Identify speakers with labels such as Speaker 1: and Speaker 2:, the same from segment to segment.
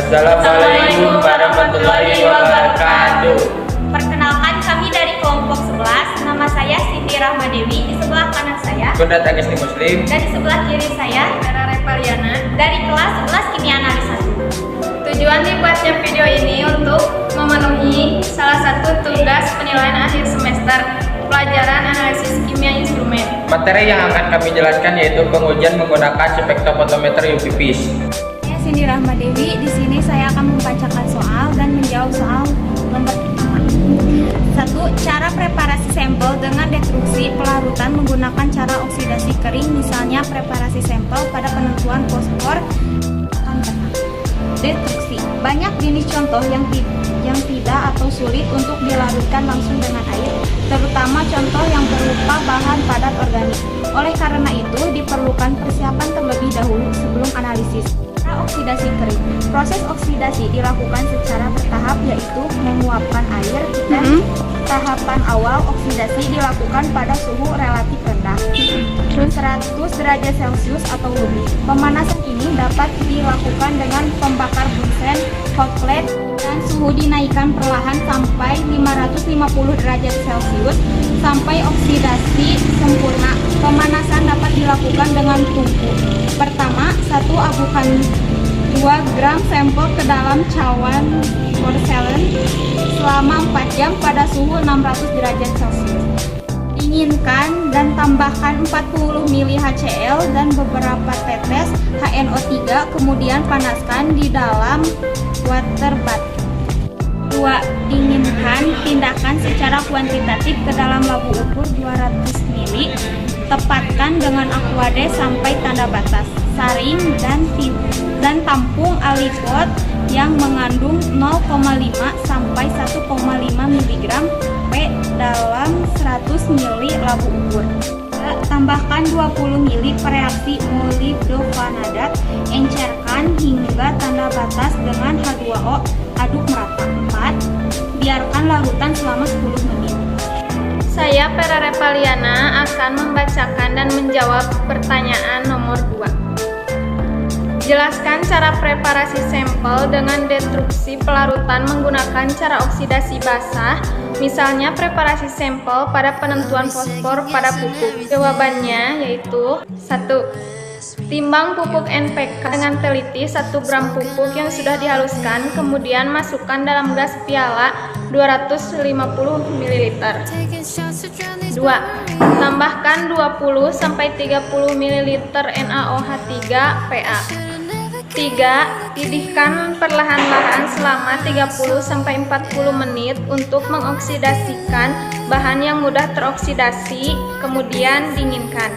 Speaker 1: Assalamualaikum warahmatullahi wabarakatuh.
Speaker 2: Perkenalkan, kami dari kelompok 11. Nama saya Siti Rahmadewi. Di sebelah kanan saya
Speaker 1: Kundat Agustin Muslim.
Speaker 2: dan di sebelah kiri saya
Speaker 3: Vera Repaliana.
Speaker 2: dari kelas 11 Kimia Analis 1.
Speaker 3: Tujuan dibuatnya video ini untuk memenuhi salah satu tugas penilaian akhir semester pelajaran analisis kimia instrumen.
Speaker 1: Materi yang akan kami jelaskan yaitu pengujian menggunakan spektrofotometer UV PIS.
Speaker 2: Saya Cindy Rahmadewi. Di sini saya akan membacakan soal dan menjawab soal nomor pertama. 1. Cara preparasi sampel dengan destruksi pelarutan menggunakan cara oksidasi kering, misalnya preparasi sampel pada penentuan fosfor. Destruksi. Banyak jenis contoh yang tidak atau sulit untuk dilarutkan langsung dengan air, terutama contoh yang berupa bahan padat organik. Oleh karena itu, diperlukan persiapan terlebih dahulu sebelum analisis. Oksidasi kering. Proses oksidasi dilakukan secara bertahap, yaitu menguapkan air dan tahapan awal oksidasi dilakukan pada suhu relatif rendah, 100 derajat Celcius atau lebih. Pemanasan ini dapat dilakukan dengan pembakar bunsen, hot plate, dan suhu dinaikkan perlahan sampai 550 derajat Celcius sampai oksidasi sempurna. Pemanasan dapat dilakukan dengan tungku. Pertama, 1. Abukan 2 gram sampel ke dalam cawan porselen selama 4 jam pada suhu 600 derajat Celcius. Dinginkan dan tambahkan 40 ml HCl dan beberapa tetes HNO3, kemudian panaskan di dalam water bath. 2. Dinginkan, pindahkan secara kuantitatif ke dalam labu ukur 200 ml. Tepatkan dengan aquade sampai tanda batas. Saring dan tampung alipot yang mengandung 0,5 sampai 1,5 mg P dalam 100 ml labu ukur. Tambahkan 20 ml reaksi molibdofanadat, encerkan hingga tanda batas dengan H2O, aduk merata. 4. Biarkan larutan selama 10 menit.
Speaker 3: Saya Vera Repaliana akan membacakan dan menjawab pertanyaan nomor 2. Jelaskan cara preparasi sampel dengan destruksi pelarutan menggunakan cara oksidasi basah, misalnya preparasi sampel pada penentuan fosfor pada pupuk. Jawabannya yaitu 1. Timbang pupuk NPK dengan teliti 1 gram pupuk yang sudah dihaluskan, kemudian masukkan dalam gas piala 250 ml. 2. Tambahkan 20-30 ml NaOH3 PA. 3. Didihkan perlahan-lahan selama 30-40 menit untuk mengoksidasikan bahan yang mudah teroksidasi, kemudian dinginkan.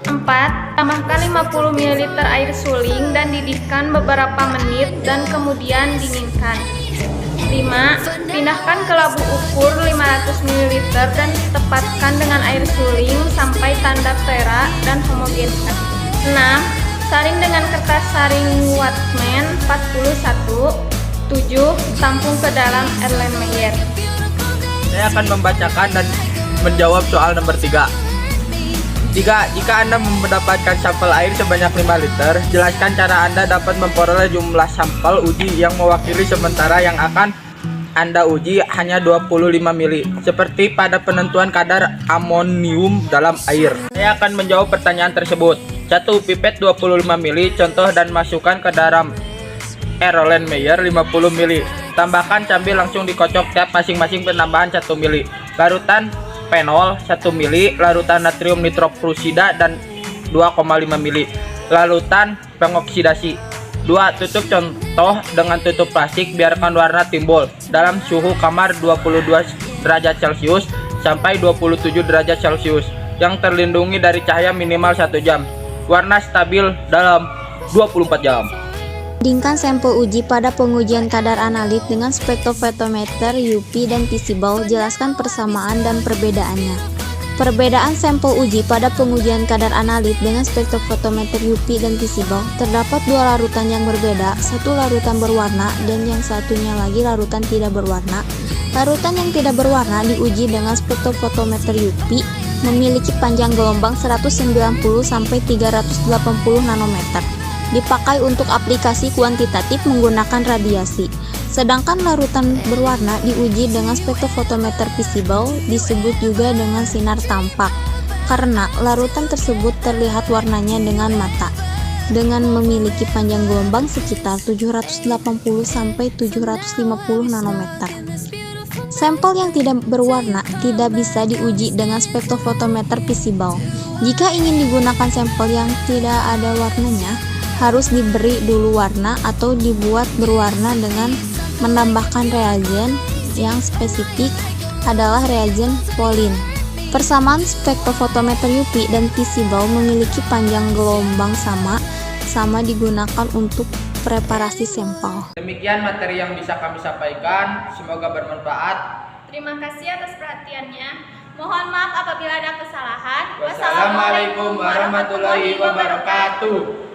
Speaker 3: 4. Tambahkan 50 ml air suling dan didihkan beberapa menit dan kemudian dinginkan. 5. Pindahkan ke labu ukur 500 ml dan tepatkan dengan air suling sampai tanda tera dan homogenkan. 6. Saring dengan kertas saring Whatman 41. 7. Tampung ke dalam Erlenmeyer.
Speaker 1: Saya akan membacakan dan menjawab soal nomor 3. Jika Anda mendapatkan sampel air sebanyak 5 liter, jelaskan cara Anda dapat memperoleh jumlah sampel uji yang mewakili sementara yang akan Anda uji hanya 25 mili, seperti pada penentuan kadar amonium dalam air. Saya akan menjawab pertanyaan tersebut. 1. Pipet 25 mili, contoh dan masukkan ke dalam Erlenmeyer 50 mili. Tambahkan cabai langsung dikocok tiap masing-masing penambahan 1 mili. Larutan fenol 1 mili, larutan natrium nitrofrusida dan 2,5 mili. Larutan pengoksidasi. 2. Tutup contoh dengan tutup plastik, biarkan warna timbul dalam suhu kamar 22 derajat Celcius sampai 27 derajat Celcius yang terlindungi dari cahaya minimal 1 jam. Warna stabil dalam 24 jam.
Speaker 4: Bandingkan sampel uji pada pengujian kadar analit dengan spektrofotometer UV dan visible. Jelaskan persamaan dan perbedaannya. Perbedaan sampel uji pada pengujian kadar analit dengan spektrofotometer UV dan visible. Terdapat 2 larutan yang berbeda, satu larutan berwarna dan yang satunya lagi larutan tidak berwarna. Larutan yang tidak berwarna diuji dengan spektrofotometer UV, memiliki panjang gelombang 190 sampai 380 nanometer. dipakai untuk aplikasi kuantitatif menggunakan radiasi. Sedangkan larutan berwarna diuji dengan spektrofotometer visible, disebut juga dengan sinar tampak, karena larutan tersebut terlihat warnanya dengan mata, dengan memiliki panjang gelombang sekitar 780 sampai 750 nanometer. Sampel yang tidak berwarna tidak bisa diuji dengan spektrofotometer visible. Jika ingin digunakan sampel yang tidak ada warnanya, harus diberi dulu warna atau dibuat berwarna dengan menambahkan reagen yang spesifik adalah reagen Polin. Persamaan spektrofotometer UV dan visible memiliki panjang gelombang sama digunakan untuk preparasi sampel.
Speaker 1: Demikian materi yang bisa kami sampaikan, semoga bermanfaat.
Speaker 3: Terima kasih atas perhatiannya. Mohon maaf apabila ada kesalahan.
Speaker 1: Wassalamualaikum warahmatullahi wabarakatuh.